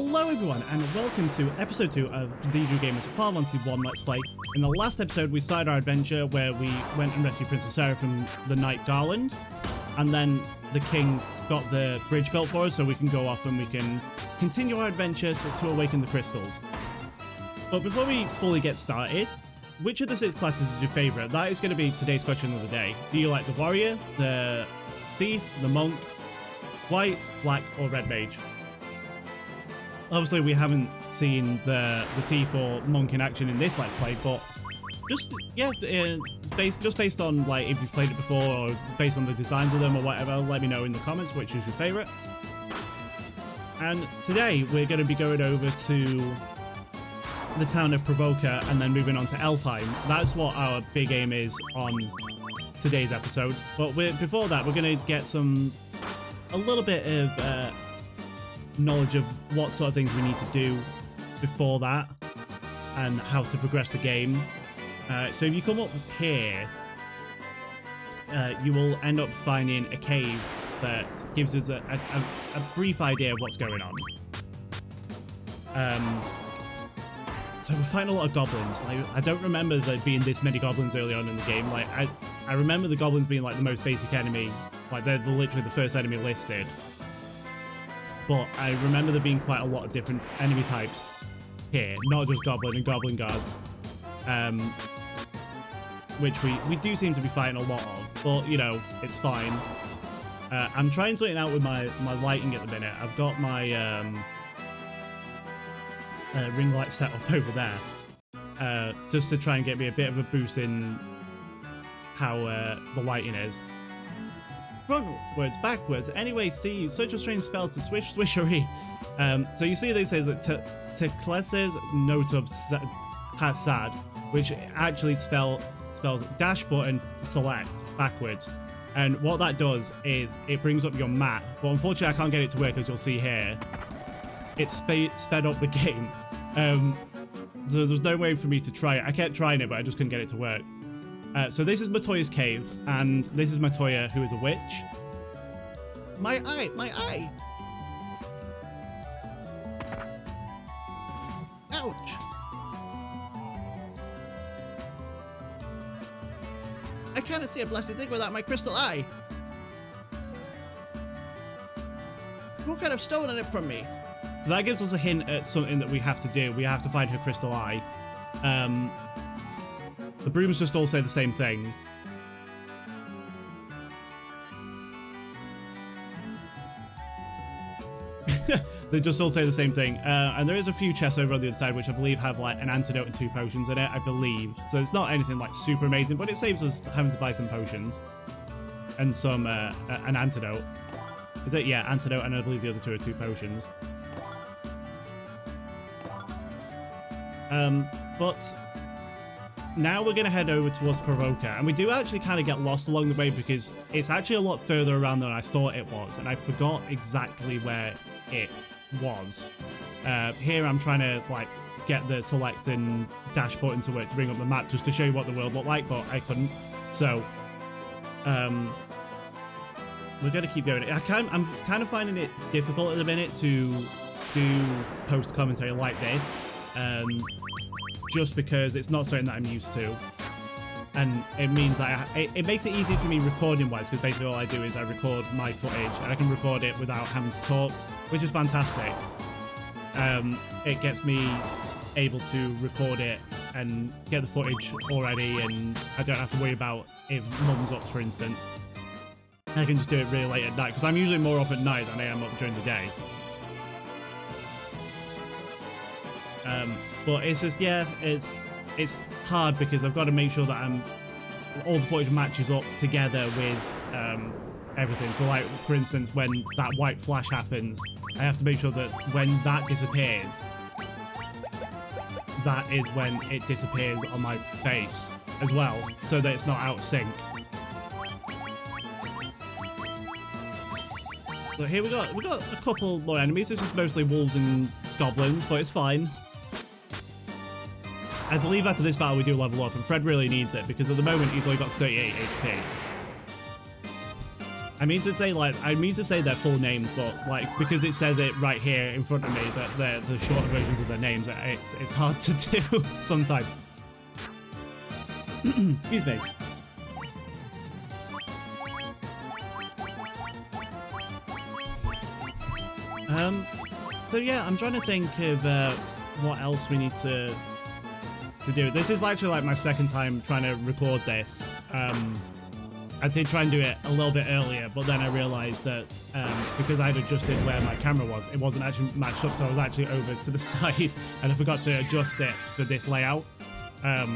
Hello everyone, and welcome to episode 2 of the Drew Gamers Final Fantasy 1 Let's Play. In the last episode, we started our adventure where we went and rescued Princess Sarah from the Knight Garland, and then the king got the bridge built for us so we can go off and we can continue our adventure to awaken the crystals. But before we fully get started, which of the 6 classes is your favourite? That is going to be today's question of the day. Do you like the warrior, the thief, the monk, white, black, or red mage? Obviously, we haven't seen the thief or monk in action in this Let's Play, but just based on like if you've played it before or based on the designs of them or whatever, let me know in the comments which is your favourite. And today we're going to be going over to the town of Pravoka and then moving on to Elfheim. That's what our big aim is on today's episode. But before that, we're going to get a little bit of knowledge of what sort of things we need to do before that and how to progress the game. So if you come up here, you will end up finding a cave that gives us a brief idea of what's going on. So we find a lot of goblins. Like, I don't remember there being this many goblins early on in the game. Like I remember the goblins being like the most basic enemy. Like they're literally the first enemy listed. But I remember there being quite a lot of different enemy types here, not just goblin and goblin guards, which we do seem to be fighting a lot of. But you know, it's fine. I'm trying something out with my lighting at the minute. I've got my ring light set up over there, just to try and get me a bit of a boost in how the lighting is. Frontwards, backwards, anyway, see, such a strange spell to swish, swishery. So you see this says Tecleses Notub Hasad, which actually spells dash button select backwards. And what that does is it brings up your map, but unfortunately I can't get it to work, as you'll see here. It sped up the game. So there's no way for me to try it. I kept trying it, but I just couldn't get it to work. So this is Latoyas Cave, and this is Latoya, who is a witch. My eye! My eye! Ouch! I can't see a blessed thing without my crystal eye! Who could have stolen it from me? So that gives us a hint at something that we have to do. We have to find her crystal eye. The brooms just all say the same thing. They just all say the same thing. And there is a few chests over on the other side, which I believe have like an antidote and 2 potions in it, I believe. So it's not anything like super amazing, but it saves us having to buy some potions. And some, an antidote. Is it? Yeah, antidote, and I believe the other 2 are 2 potions. But now we're going to head over towards Pravoka, and we do actually kind of get lost along the way because it's actually a lot further around than I thought it was, and I forgot exactly where it was. Here I'm trying to like get the select and dash button to work to bring up the map just to show you what the world looked like, but I couldn't. So we're going to keep going. I'm kind of finding it difficult at the minute to do post commentary like this. Just because it's not something that I'm used to, and it means that it makes it easy for me recording wise, because basically all I do is I record my footage and I can record it without having to talk, which is fantastic. It gets me able to record it and get the footage already, and I don't have to worry about if mum's up, for instance. I can just do it really late at night, because I'm usually more up at night than I am up during the day. But it's just, yeah, it's hard because I've got to make sure that all the footage matches up together with everything. So like, for instance, when that white flash happens, I have to make sure that when that disappears, that is when it disappears on my face as well, so that it's not out of sync. So here we got a couple more enemies. This is mostly wolves and goblins, but it's fine. I believe after this battle we do level up, and Fred really needs it because at the moment he's only got 38 HP. I mean to say their full names, but like because it says it right here in front of me that they're the shorter versions of their names, it's hard to do sometimes. Excuse me. So yeah, I'm trying to think of what else we need to do. This is actually like my second time trying to record this. I did try and do it a little bit earlier, but then I realized that because I'd adjusted where my camera was, it wasn't actually matched up, so I was actually over to the side, and I forgot to adjust it for this layout. So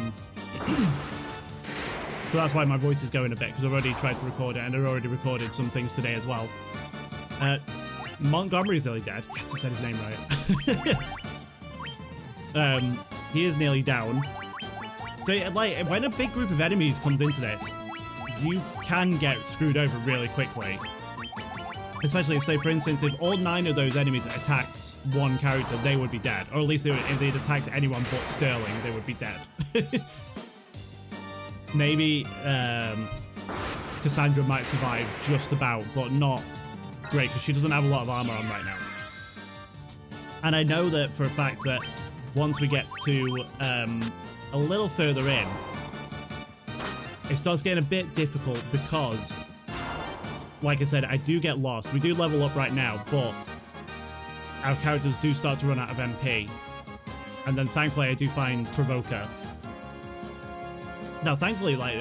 that's why my voice is going a bit, because I've already tried to record it, and I've already recorded some things today as well. Montgomery's nearly dead. Yes, I said his name right. He is nearly down. So, like, when a big group of enemies comes into this, you can get screwed over really quickly. Especially, say, for instance, if all 9 of those enemies attacked one character, they would be dead. Or at least if they'd attacked anyone but Sterling, they would be dead. Maybe Cassandra might survive just about, but not great, because she doesn't have a lot of armor on right now. And I know that for a fact that once we get to a little further in, it starts getting a bit difficult because, like I said, I do get lost. We do level up right now, but our characters do start to run out of MP. And then thankfully I do find Pravoka. Now thankfully, like,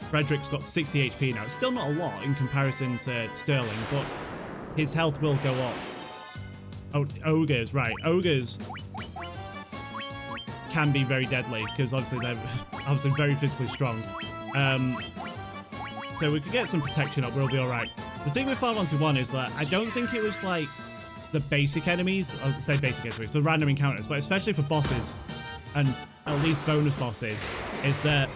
Fredric's got 60 HP now. It's still not a lot in comparison to Sterling, but his health will go up. Oh, ogres, right. Ogres can be very deadly, because obviously they're obviously very physically strong. So we could get some protection up, we'll be alright. The thing with Final Fantasy 1 is that I don't think it was like the basic enemies, I'll say basic enemies, so random encounters, but especially for bosses, and at least bonus bosses, is that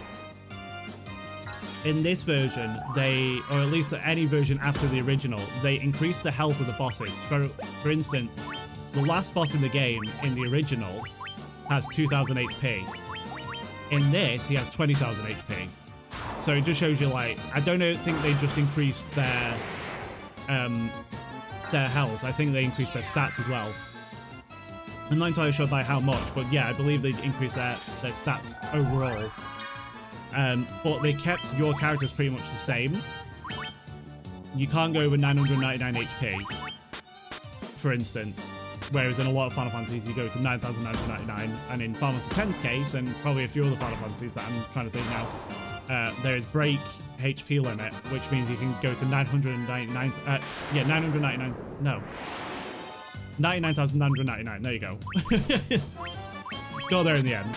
in this version, they, or at least any version after the original, they increase the health of the bosses. For instance, the last boss in the game, in the original, has 2,000 HP. In this, he has 20,000 HP. So it just shows you, like, I don't think they just increased their health. I think they increased their stats as well. I'm not entirely sure by how much, but yeah, I believe they increased their stats overall. But they kept your characters pretty much the same. You can't go over 999 HP, for instance. Whereas in a lot of Final Fantasies, you go to 9,999. And in Final Fantasy X's case, and probably a few other Final Fantasies that I'm trying to think now, there is break HP limit, which means you can go to 999. Yeah, 999. No. 99,999. There you go. Got there in the end.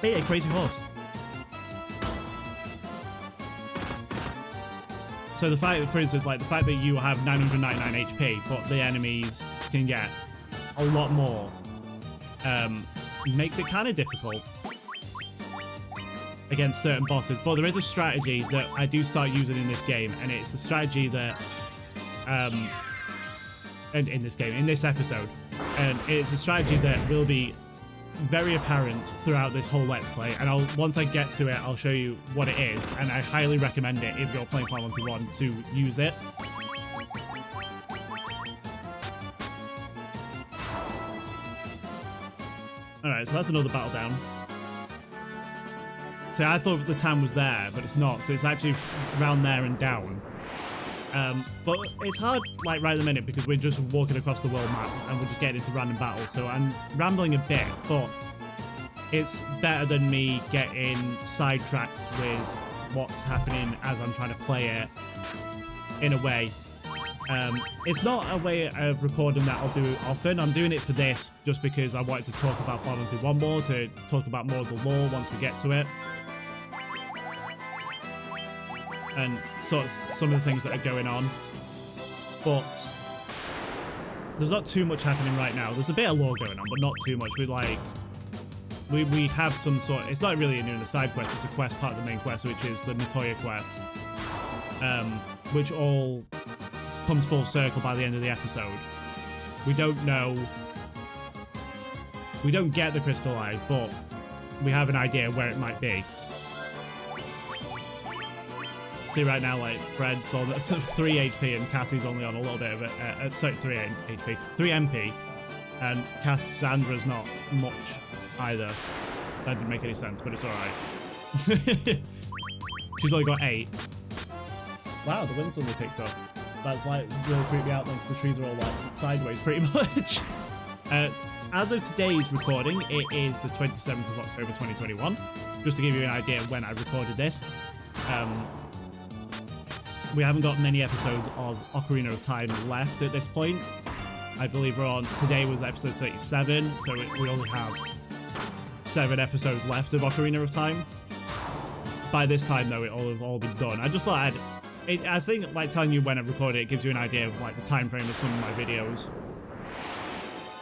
Hey, a crazy horse. So the fact, for instance, like the fact that you have 999 HP, but the enemies can get a lot more, makes it kind of difficult against certain bosses. But there is a strategy that I do start using in this game, and it's the strategy that, and in this episode, and it's a strategy that will be very apparent throughout this whole Let's Play, and once I get to it, I'll show you what it is, and I highly recommend it if you're playing Final Fantasy 1 to use it. Alright, so that's another battle down. So I thought the town was there, but it's not, so it's actually around there and down. But it's hard, like, right at the minute, because we're just walking across the world map and we're just getting into random battles, so I'm rambling a bit, but it's better than me getting sidetracked with what's happening as I'm trying to play it, in a way. It's not a way of recording that I'll do often. I'm doing it for this just because I wanted to talk about Final Fantasy 1 more, to talk about more of the lore once we get to it. And sort of some of the things that are going on. But there's not too much happening right now. There's a bit of lore going on, but not too much. We have some sort, it's not really a side quest, it's a quest part of the main quest, which is the Latoyas quest. Which all comes full circle by the end of the episode. We don't know, we don't get the crystal eye, but we have an idea where it might be. see right now, like, Fred's on 3 HP and Cassie's only on a little bit of it. Sorry, 3 HP. 3 MP. And Cassandra's not much either. That didn't make any sense, but it's alright. She's only got 8. Wow, the wind suddenly picked up. That's like really creeped me out then, because the trees are all like sideways pretty much. As of today's recording, it is the 27th of October 2021. Just to give you an idea of when I recorded this. We haven't got many episodes of Ocarina of Time left at this point. I believe we're on, today was episode 37, so we only have 7 episodes left of Ocarina of Time. By this time though, it'll have all been done. I just thought I think like telling you when I recorded it gives you an idea of like the time frame of some of my videos.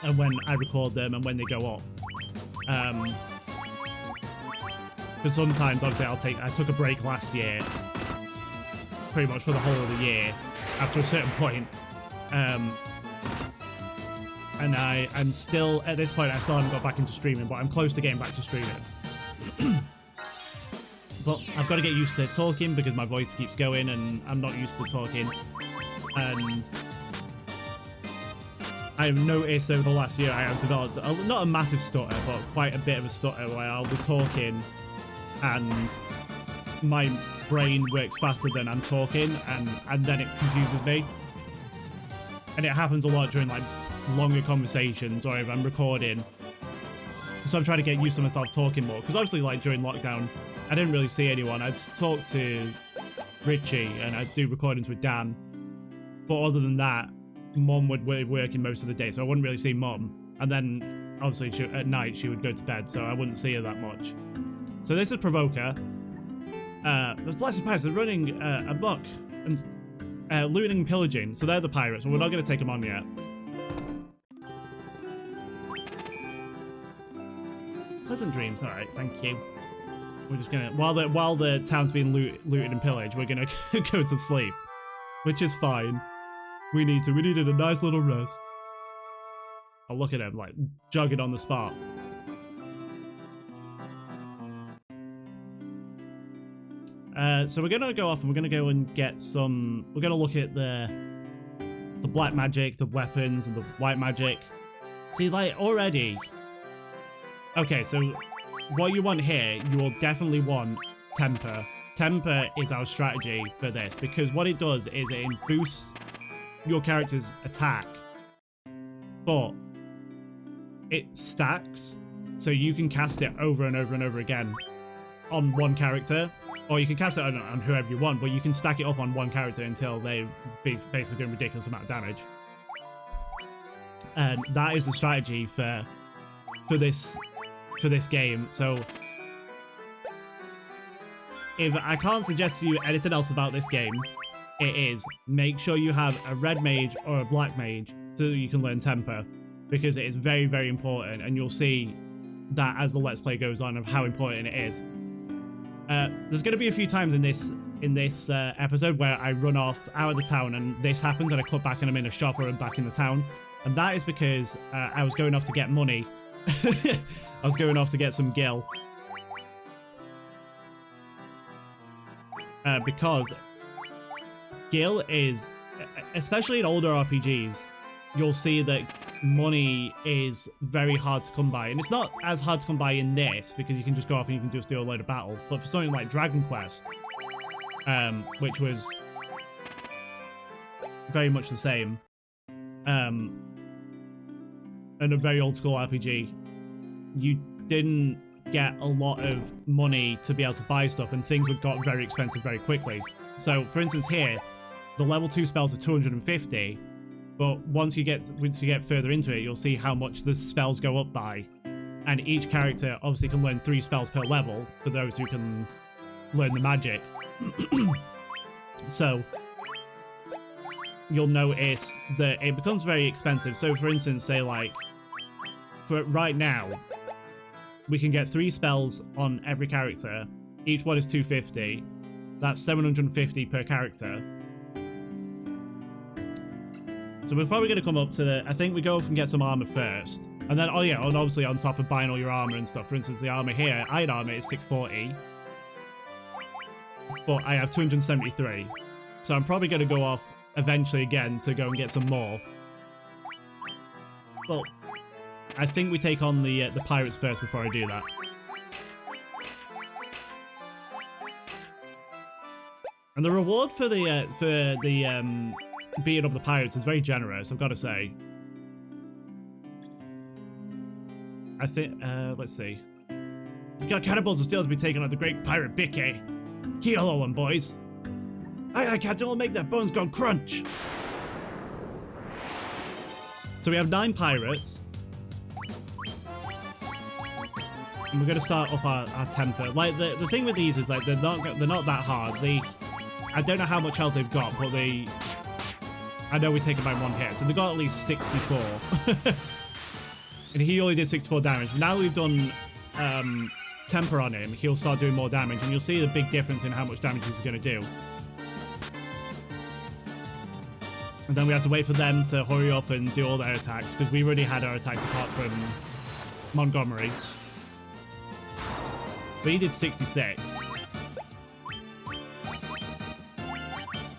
And when I record them and when they go up. Because sometimes obviously I took a break last year. Pretty much for the whole of the year. After a certain point. And I'm still, at this point, I still haven't got back into streaming, but I'm close to getting back to streaming. But I've got to get used to talking because my voice keeps going and I'm not used to talking. And I've noticed over the last year I have developed, not a massive stutter, but quite a bit of a stutter where I'll be talking and my brain works faster than I'm talking and then it confuses me. And it happens a lot during like longer conversations or if I'm recording. So I'm trying to get used to myself talking more because obviously like during lockdown I didn't really see anyone. I'd talk to Richie and I'd do recordings with Dan, but other than that Mum would be working most of the day, so I wouldn't really see Mum, and then obviously at night she would go to bed, so I wouldn't see her that much. So this is Pravoka. There's Blessed Pirates. They're running amok and looting and pillaging, so they're the pirates, but we're not going to take them on yet. Pleasant dreams. All right, thank you. We're just gonna while the town's being looted and pillaged, we're gonna go to sleep, which is fine. We needed a nice little rest. Oh, look at him like jogging on the spot. So we're gonna go off and we're gonna go and get some. We're gonna look at the black magic, the weapons, and the white magic. See, like already. Okay, so what you want here, you will definitely want temper. Temper is our strategy for this because what it does is it boosts your character's attack, but it stacks, so you can cast it over and over and over again on one character, or you can cast it on whoever you want, but you can stack it up on one character until they basically do a ridiculous amount of damage. And that is the strategy for this game. So if I can't suggest to you anything else about this game, it is make sure you have a red mage or a black mage so you can learn temper, because it is very, very important, and you'll see that as the Let's Play goes on of how important it is. There's going to be a few times in this episode where I run off out of the town and this happens and I cut back and I'm in a shop or I'm back in the town, and that is because I was going off to get money. I was going off to get some gil. Because gil is, especially in older RPGs, you'll see that money is very hard to come by. And it's not as hard to come by in this, because you can just go off and you can just do a load of battles. But for something like Dragon Quest, which was very much the same, and a very old school RPG, you didn't get a lot of money to be able to buy stuff, and things got very expensive very quickly. So for instance here, the level 2 spells are 250, but once you get further into it, you'll see how much the spells go up by, and each character obviously can learn 3 spells per level for those who can learn the magic. So you'll notice that it becomes very expensive. So for instance, say like for right now, we can get 3 spells on every character. Each one is 250. That's 750 per character. So we're probably going to come up to the... I think we go off and get some armor first. And then, oh yeah, and obviously on top of buying all your armor and stuff. For instance, the armor here, iron armor is 640. but I have 273. So I'm probably going to go off eventually again to go and get some more. Well, I think we take on the pirates first before I do that. And the reward for the beating up the pirates is very generous, I've got to say. I think, let's see. You got cannibals and still to be taken on the great pirate Bicky. Kill all them, boys. Aye, Captain, we'll make that bones go crunch. So we have 9 pirates. And we're going to start up our temper. Like, the thing with these is, like, they're not that hard. I don't know how much health they've got, but I know we take them by 1 hit. So they've got at least 64. And he only did 64 damage. Now we've done temper on him, he'll start doing more damage, and you'll see the big difference in how much damage he's going to do. And then we have to wait for them to hurry up and do all their attacks, because we already had our attacks apart from Montgomery. But he did 66.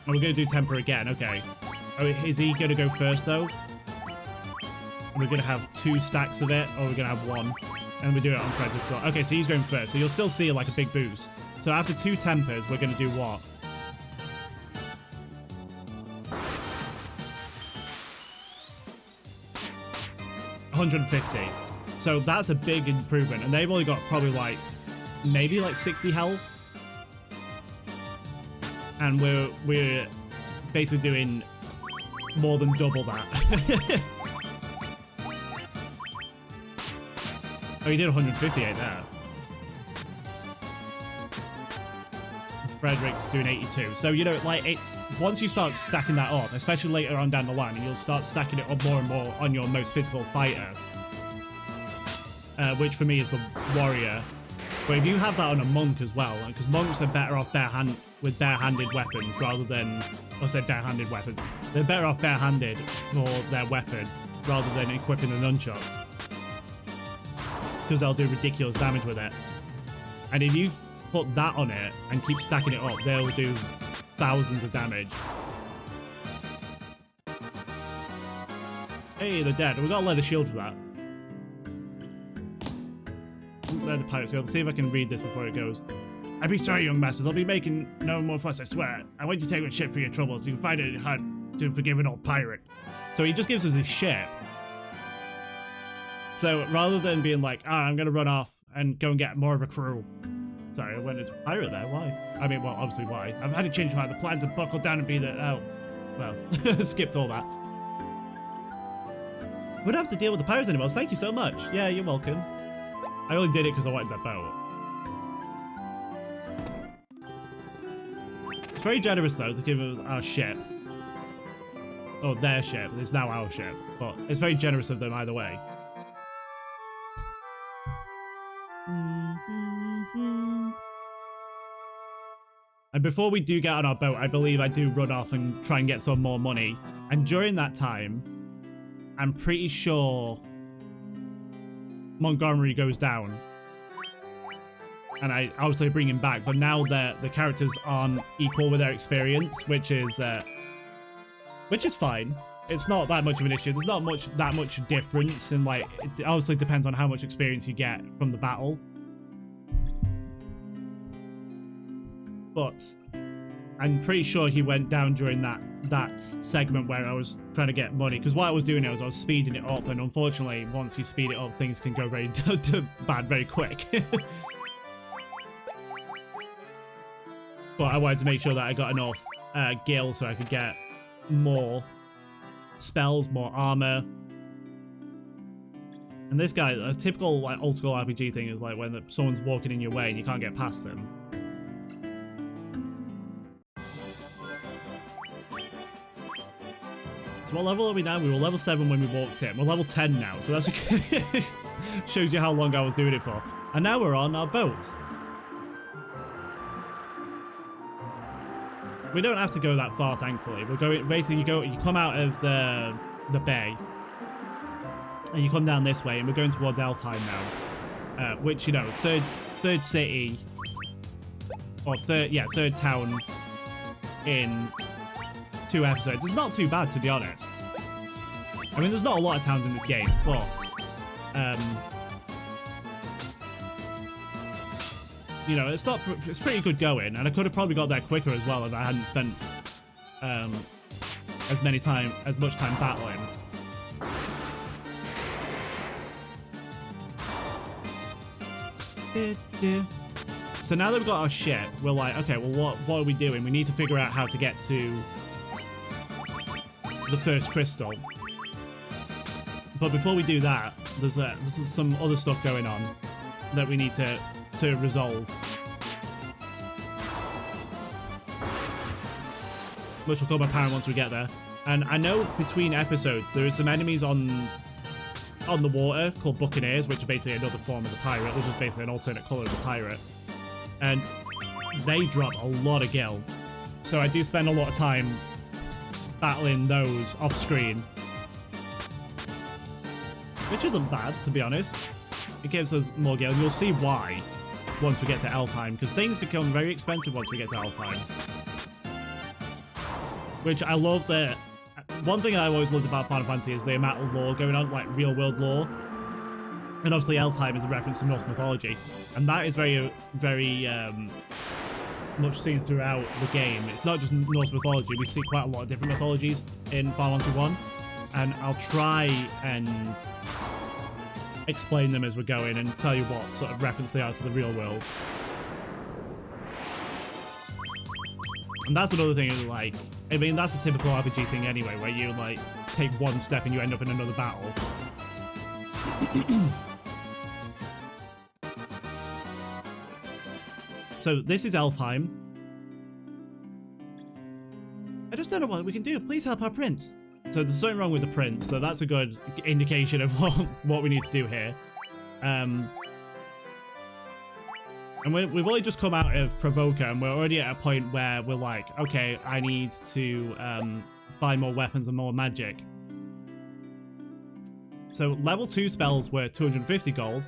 Oh, we're going to do temper again, okay. Oh, is he going to go first, though? We're going to have 2 stacks of it, or we're going to have 1. And we do it on Fredric as well. Okay, so he's going first, so you'll still see like a big boost. So after 2 tempers, we're going to do what? $150. So that's a big improvement, and they've only got probably like, maybe like 60 health. And we're basically doing more than double that. Oh, he did 158 there. Fredric's doing 82. So, you know, like, once you start stacking that up, especially later on down the line, and you'll start stacking it up more and more on your most physical fighter, which for me is the warrior. But if you have that on a monk as well, because monks are better off with barehanded weapons rather than, I'll say barehanded weapons. They're better off barehanded for their weapon rather than equipping the nunchuck, because they'll do ridiculous damage with it. And if you put that on it and keep stacking it up, they'll do thousands of damage. Hey, they're dead. We've got a leather shield for that. They're the pirates. Let's see if I can read this before it goes. I'd be sorry, young masters. I'll be making no more fuss, I swear. I want you to take one ship for your troubles. You can find it hard to forgive an old pirate. So he just gives us his ship. So rather than being like, I'm going to run off and go and get more of a crew. Sorry, I went into pirate there. Why? I mean, well, obviously why. I've had to change my plan to buckle down and be the... Oh, well, skipped all that. We don't have to deal with the pirates anymore. Thank you so much. Yeah, you're welcome. I only did it because I wanted that boat. It's very generous, though, to give us our ship. Oh, their ship. It's now our ship. But it's very generous of them either way. And before we do get on our boat, I believe I do run off and try and get some more money. And during that time, I'm pretty sure Montgomery goes down. And I obviously bring him back, but now the characters aren't equal with their experience, which is fine. It's not that much of an issue. There's not that much difference, and like it obviously depends on how much experience you get from the battle. But I'm pretty sure he went down during that segment where I was trying to get money, because what I was doing was I was speeding it up, and unfortunately, once you speed it up, things can go very bad very quick. But I wanted to make sure that I got enough gil so I could get more spells, more armor. And this guy, a typical like old school RPG thing is like when someone's walking in your way and you can't get past them. So what level are we now? We were level 7 when we walked in. We're level 10 now, so that's shows you how long I was doing it for. And now we're on our boat. We don't have to go that far, thankfully. We're going basically you come out of the bay, and you come down this way, and we're going towards Elfheim now, which, you know, third city or third town in 2 episodes. It's not too bad, to be honest. I mean, there's not a lot of towns in this game, but you know, it's pretty good going, and I could have probably got there quicker as well if I hadn't spent as much time battling. So now that we've got our shit, we're like, okay, well, what are we doing? We need to figure out how to get to the first crystal. But before we do that, there's some other stuff going on that we need to resolve, which will come apparent once we get there. And I know between episodes there are some enemies on the water called buccaneers, which are basically another form of the pirate, which is basically an alternate color of the pirate, and they drop a lot of gil. So I do spend a lot of time battling those off screen, which isn't bad, to be honest. It gives us more gil, and you'll see why once we get to Elfheim, because things become very expensive once we get to Elfheim. Which I love that. One thing I've always loved about Final Fantasy is the amount of lore going on, like real world lore. And obviously Elfheim is a reference to Norse mythology. And that is very, very much seen throughout the game. It's not just Norse mythology, we see quite a lot of different mythologies in Final Fantasy 1. And I'll try and explain them as we're going and tell you what sort of reference they are to the real world. And that's another thing, is like, I mean, that's a typical RPG thing anyway, where you like take one step and you end up in another battle. So this is Elfheim. I just don't know what we can do. Please help our prince. So there's something wrong with the prince, so that's a good indication of what we need to do here. And we've only just come out of Pravoka, and we're already at a point where we're like, okay, I need to buy more weapons and more magic. So level 2 spells were 250 gold,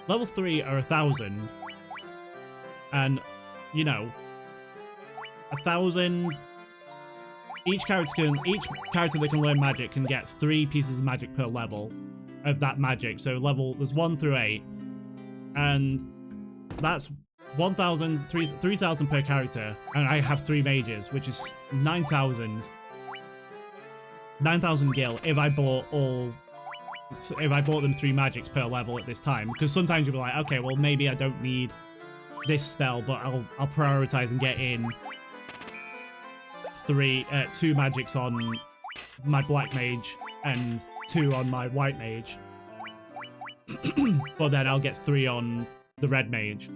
level 3 are 1,000, and, you know, 1,000... Each character that can learn magic can get 3 pieces of magic per level of that magic. So there's 1 through 8, and that's 1,000, 3,000 per character, and I have 3 mages, which is 9,000 gil if I bought them 3 magics per level at this time. Because sometimes you'll be like, okay, well maybe I don't need this spell, but I'll prioritize and get in 2 magics on my black mage and 2 on my white mage. But then I'll get 3 on the red mage.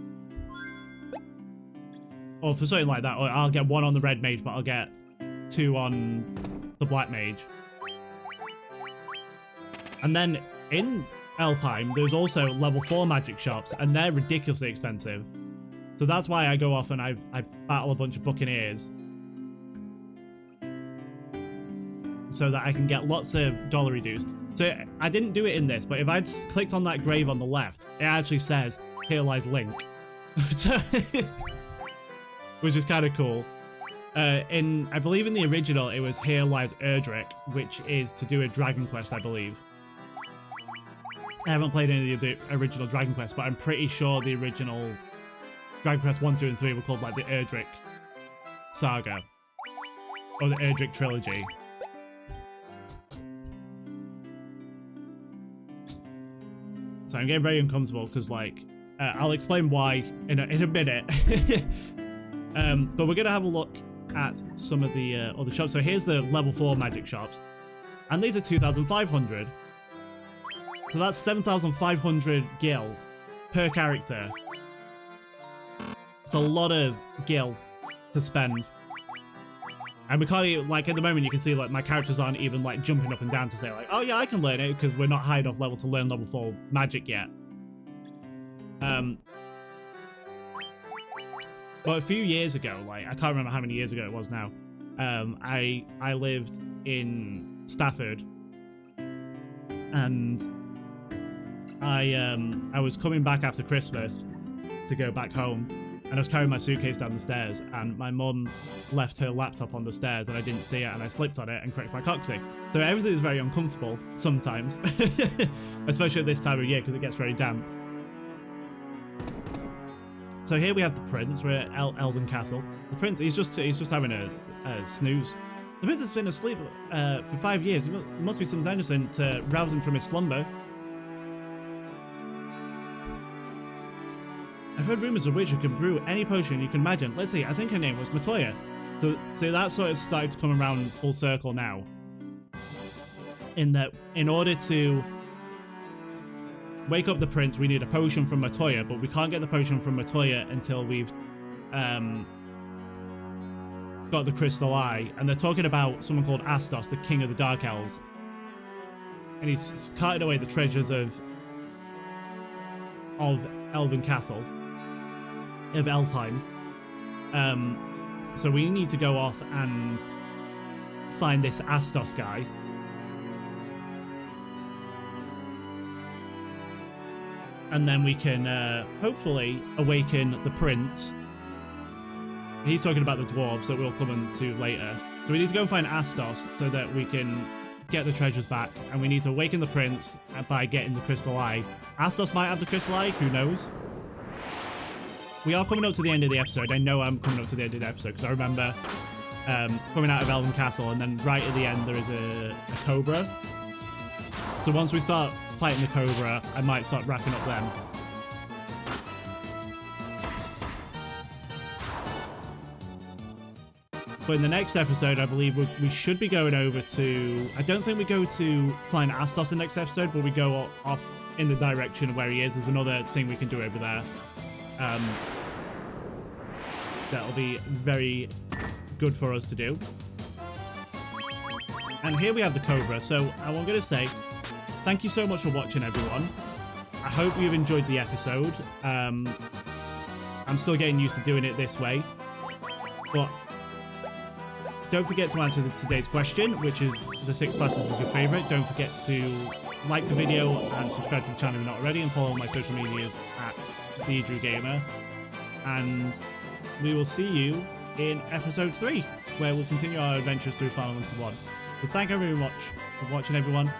Or for something like that. Or I'll get 1 on the red mage, but I'll get 2 on the black mage. And then in Elfheim, there's also level 4 magic shops, and they're ridiculously expensive. So that's why I go off and I battle a bunch of buccaneers, so that I can get lots of dollar reduced. So I didn't do it in this, but if I'd clicked on that grave on the left, it actually says, "Here lies Link," which is kind of cool. I believe in the original, it was "Here lies Erdrick," which is to do with Dragon Quest, I believe. I haven't played any of the original Dragon Quest, but I'm pretty sure the original Dragon Quest 1, 2, and 3 were called like the Erdrick Saga, or the Erdrick Trilogy. So I'm getting very uncomfortable because, like, I'll explain why in a minute. But we're going to have a look at some of the other shops. So here's the level 4 magic shops. And these are 2,500. So that's 7,500 gil per character. It's a lot of gil to spend. And we can't even, like, at the moment you can see, like, my characters aren't even, like, jumping up and down to say, like, oh yeah, I can learn it, because we're not high enough level to learn level 4 magic yet. But a few years ago, like, I can't remember how many years ago it was now, I lived in Stafford, and I was coming back after Christmas to go back home, and I was carrying my suitcase down the stairs, and my mum left her laptop on the stairs, and I didn't see it, and I slipped on it and cracked my coccyx. So everything is very uncomfortable sometimes, especially at this time of year because it gets very damp. So here we have the prince. We're at Elven Castle. The prince, he's just having a snooze. The prince has been asleep for 5 years. There must be some venison to rouse him from his slumber. I've heard rumors of witch who can brew any potion you can imagine. Let's see, I think her name was Latoya. So that sort of started to come around full circle now. In that, in order to wake up the prince, we need a potion from Latoya, but we can't get the potion from Latoya until we've got the crystal eye. And they're talking about someone called Astos, the king of the Dark Elves. And he's carted away the treasures of Elven Castle. Of Elfheim. So we need to go off and find this Astos guy. And then we can hopefully awaken the prince. He's talking about the dwarves that we'll come into later. So we need to go and find Astos so that we can get the treasures back. And we need to awaken the prince by getting the crystal eye. Astos might have the crystal eye, who knows? We are coming up to the end of the episode. I know I'm coming up to the end of the episode because I remember coming out of Elven Castle, and then right at the end there is a cobra. So once we start fighting the cobra, I might start wrapping up them. But in the next episode, I believe we should be going over to... I don't think we go to find Astos in the next episode, but we go off in the direction of where he is. There's another thing we can do over there. That'll be very good for us to do. And here we have the cobra. So I'm going to say thank you so much for watching, everyone. I hope you've enjoyed the episode. I'm still getting used to doing it this way, but don't forget to answer today's question, which is the 6 classes is your favorite. Don't forget to like the video and subscribe to the channel if you're not already, and follow my social medias at TheDrewGamer. And we will see you in episode 3, where we'll continue our adventures through Final Fantasy 1. So thank you very much for watching, everyone.